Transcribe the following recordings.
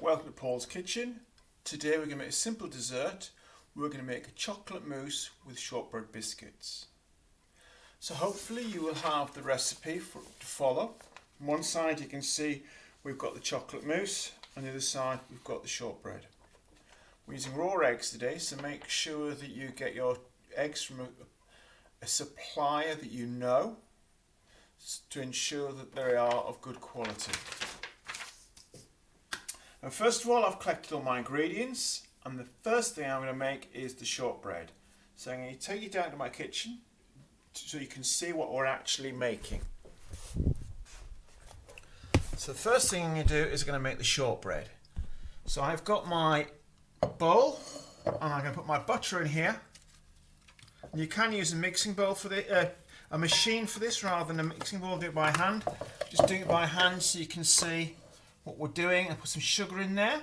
welcome to Paul's Kitchen. Today we're going to make a simple dessert. We're going to make a chocolate mousse with shortbread biscuits. So hopefully you will have the recipe to follow. On one side you can see we've got the chocolate mousse, on the other side we've got the shortbread. We're using raw eggs today, so make sure that you get your eggs from a supplier that you know to ensure that they are of good quality. And first of all, I've collected all my ingredients, and the first thing I'm going to make is the shortbread. So I'm going to take you down to my kitchen so you can see what we're actually making. So the first thing I'm going to do is going to make the shortbread. So I've got my bowl, and I'm going to put my butter in here. And you can use a mixing bowl for a machine for this rather than a mixing bowl. Do it by hand. Just doing it by hand so you can see what we're doing. I put some sugar in there.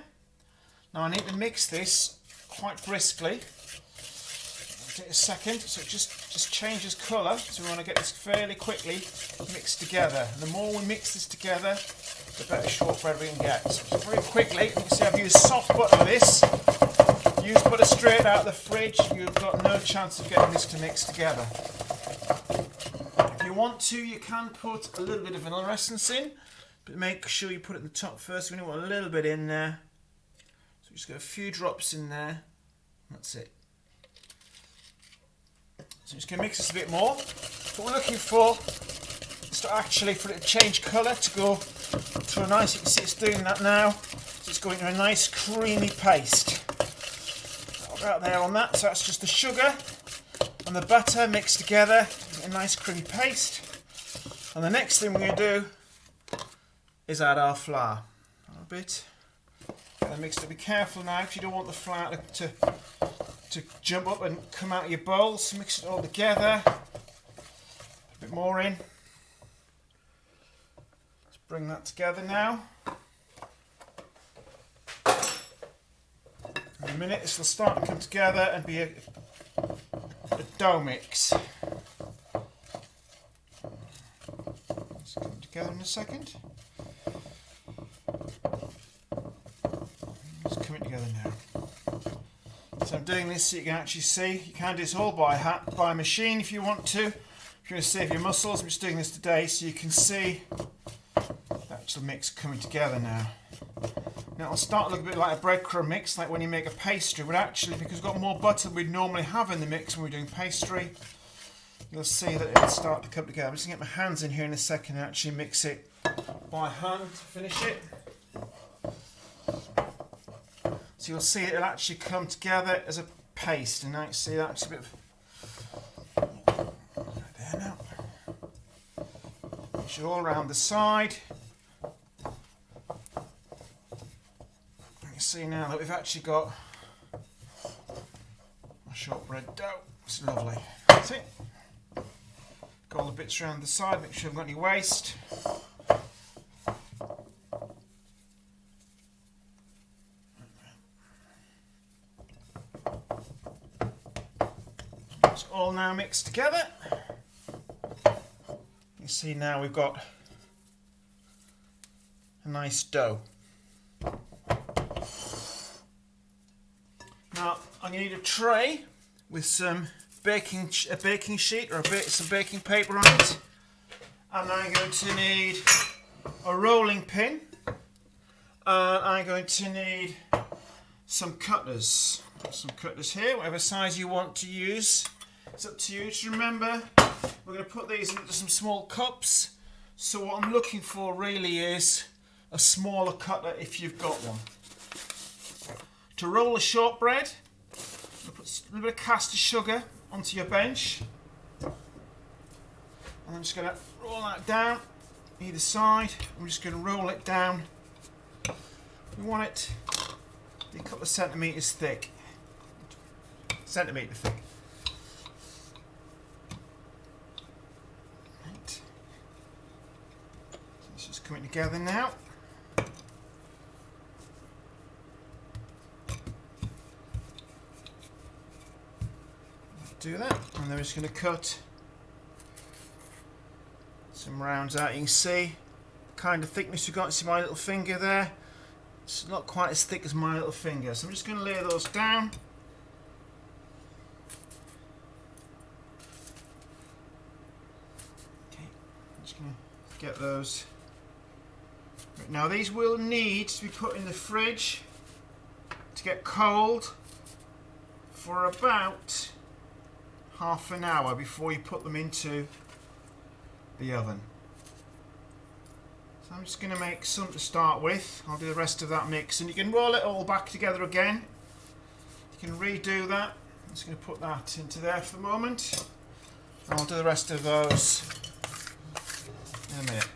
Now I need to mix this quite briskly. It'll take a second, so it just changes colour. So we want to get this fairly quickly mixed together. And the more we mix this together, the better shortbread we can get. So very quickly, you can see I've used soft butter for this. Use butter straight out of the fridge, you've got no chance of getting this to mix together. If you want to, you can put a little bit of vanilla essence in, but make sure you put it in the top first. We want a little bit in there. So just get a few drops in there. That's it. So I'm just going to mix this a bit more. What we're looking for is to actually for it to change colour, to go to a nice, you can see it's doing that now. So it's going to a nice creamy paste. Out there on that, so that's just the sugar and the butter mixed together, a nice creamy paste. And the next thing we're going to do is add our flour. A little bit. Get it mixed up. Be careful now if you don't want the flour to jump up and come out of your bowl. So mix it all together. A bit more in. Let's bring that together now. In a minute this will start to come together and be a dough mix. It's coming together in a second. It's coming together now. So I'm doing this so you can actually see. You can do this all by machine if you want to. If you want to save your muscles, I'm just doing this today so you can see the actual mix coming together now. Now it'll start to look a bit like a breadcrumb mix, like when you make a pastry, but actually because we've got more butter than we'd normally have in the mix when we're doing pastry, you'll see that it'll start to come together. I'm just going to get my hands in here in a second and actually mix it by hand to finish it. So you'll see it'll actually come together as a paste, and now you see that's a bit of there now. Push it all around the side. See now that we've actually got our shortbread dough. It's lovely. That's it. Got all the bits around the side, make sure I haven't got any waste. It's all now mixed together. You see now we've got a nice dough. Now I'm going to need a tray with some baking sheet or some baking paper on it, and I'm going to need a rolling pin, and I'm going to need some cutters. Some cutters here, whatever size you want to use. It's up to you. Just remember, we're going to put these into some small cups. So what I'm looking for really is a smaller cutter if you've got one. To roll the shortbread, put a little bit of caster sugar onto your bench. And I'm just going to roll that down either side. I'm just going to roll it down. We want it to be a couple of centimetres thick. Centimetre thick. Right. So it's just coming together now. Do that, and then we're just going to cut some rounds out. You can see the kind of thickness you've got. See my little finger there? It's not quite as thick as my little finger, so I'm just going to lay those down. Okay, I'm just going to get those. Now these will need to be put in the fridge to get cold for about half an hour before you put them into the oven. So I'm just going to make some to start with. I'll do the rest of that mix, and you can roll it all back together again. You can redo that. I'm just going to put that into there for the moment, and I'll do the rest of those in a minute.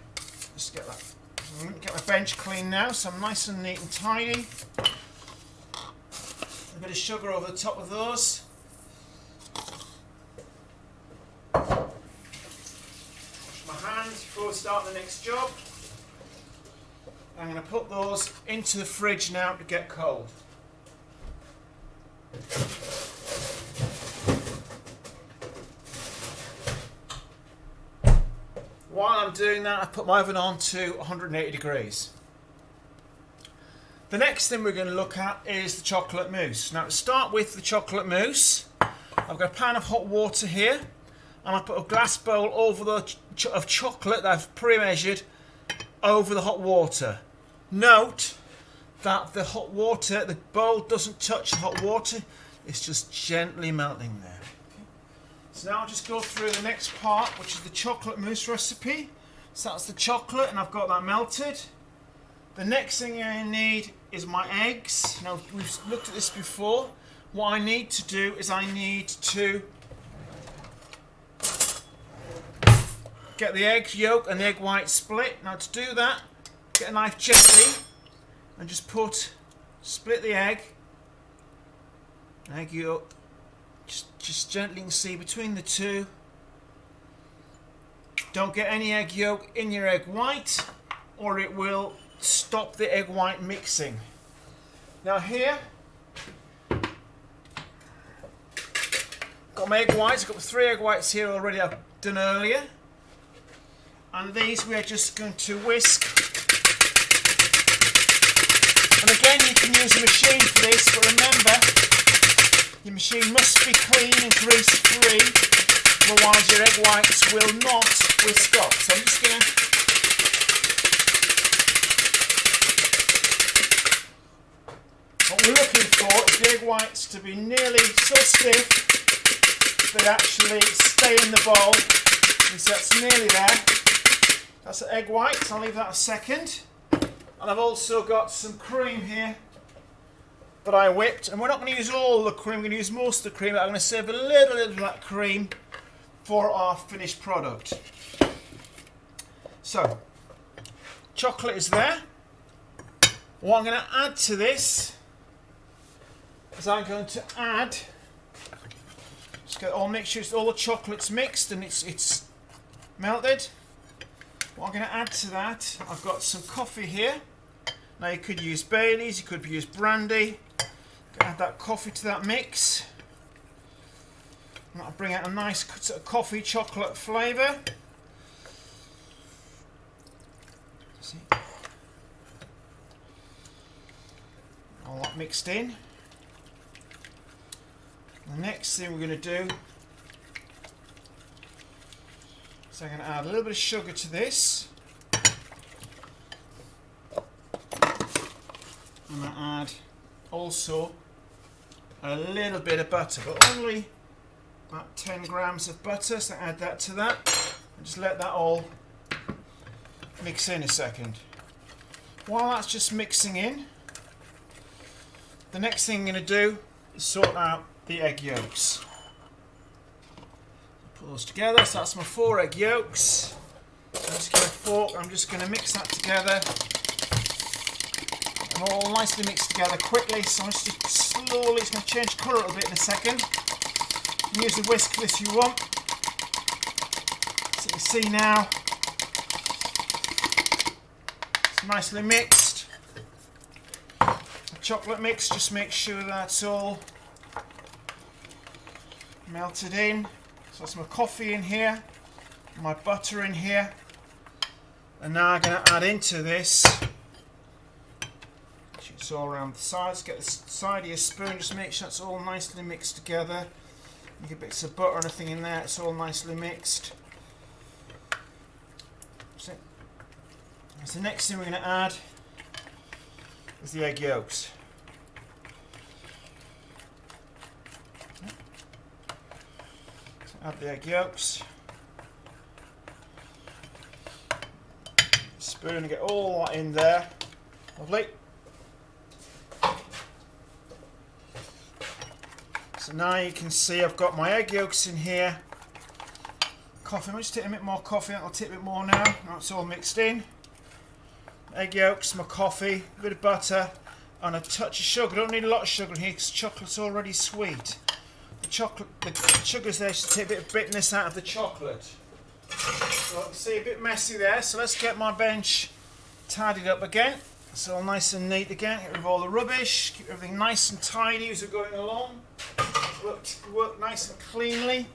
Just get that. I'm going to get my bench clean now, so I'm nice and neat and tidy. A bit of sugar over the top of those. Wash my hands before we start the next job. I'm going to put those into the fridge now to get cold. While I'm doing that, I put my oven on to 180 degrees. The next thing we're going to look at is the chocolate mousse. Now to start with the chocolate mousse, I've got a pan of hot water here, and I put a glass bowl over of chocolate that I've pre-measured over the hot water. Note that the hot water, the bowl doesn't touch the hot water, it's just gently melting there. Okay. So now I'll just go through the next part, which is the chocolate mousse recipe. So that's the chocolate, and I've got that melted. The next thing I need is my eggs. Now we've looked at this before. What I need to do is I need to get the egg yolk and the egg white split. Now to do that, get a knife gently and just split the egg yolk, just gently, you can see between the two. Don't get any egg yolk in your egg white, or it will stop the egg white mixing. Now here, got my egg whites. I've got 3 egg whites here already I've done earlier, and these we are just going to whisk. And again, you can use a machine for this, but remember, your machine must be clean and grease free, otherwise your egg whites will not whisk up. So I'm just going to what we're looking for is the egg whites to be nearly so stiff they actually stay in the bowl. And so that's nearly there. That's the egg whites. I'll leave that a second. And I've also got some cream here that I whipped. And we're not going to use all the cream, we're going to use most of the cream. I'm going to save a little of that cream for our finished product. So, chocolate is there. What I'm going to add to this is I'm going to add, just get all, make sure all the chocolate's mixed and it's melted. What I'm going to add to that, I've got some coffee here. Now you could use Baileys, you could use brandy. Add that coffee to that mix. And that'll bring out a nice sort of coffee chocolate flavour. See, all that mixed in. The next thing we're going to do is I'm going to add a little bit of sugar to this. I'm going to add also a little bit of butter, but only about 10 grams of butter, so add that to that and just let that all mix in a second. While that's just mixing in, the next thing I'm going to do is sort out the egg yolks. Put those together, so that's my 4 egg yolks. I'm just going to fork, I'm just going to mix that together. And all nicely mixed together quickly, so I'm just slowly, it's going to change colour a little bit in a second. You can use the whisk for this if you want. So you can see now, it's nicely mixed. The chocolate mix, just make sure that's all melted in. So that's my coffee in here, my butter in here, and now I'm going to add into this, as Just all around the sides. Get the side of your spoon, just make sure it's all nicely mixed together. You get bits of butter or anything in there, it's all nicely mixed. So the next thing we're going to add is the egg yolks. So add the egg yolks. Spoon and get all that in there. Lovely. So now you can see I've got my egg yolks in here. Coffee, I'll just take a bit more coffee, I'll take a bit more now. Now it's all mixed in. Egg yolks, my coffee, a bit of butter, and a touch of sugar. I don't need a lot of sugar in here because chocolate's already sweet. The sugar's there to take a bit of bitterness out of the chocolate. So you can see a bit messy there, so let's get my bench tidied up again. It's all nice and neat again, get rid of all the rubbish, keep everything nice and tidy as we're going along. Work nice and cleanly.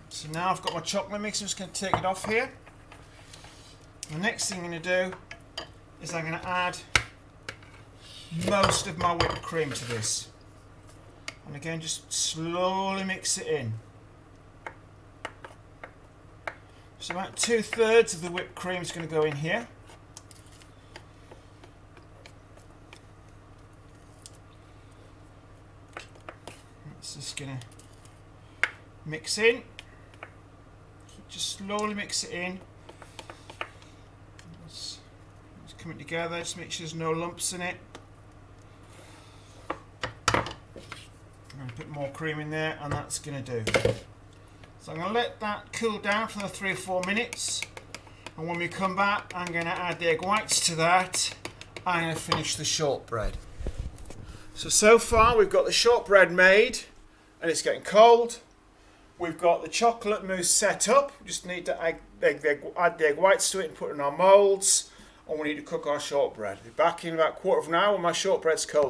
So now I've got my chocolate mix, I'm just going to take it off here. The next thing I'm going to do is I'm going to add most of my whipped cream to this. And again, just slowly mix it in. So about 2/3 of the whipped cream is going to go in here. It's just going to mix in. Just slowly mix it in. It's coming together, just make sure there's no lumps in it. And put more cream in there, and that's going to do. So I'm going to let that cool down for another 3 or 4 minutes. And when we come back, I'm going to add the egg whites to that. I'm going to finish the shortbread. So far we've got the shortbread made, and it's getting cold. We've got the chocolate mousse set up. We just need to add the egg whites to it and put it in our moulds. And we need to cook our shortbread. Be back in about a quarter of an hour when my shortbread's cold.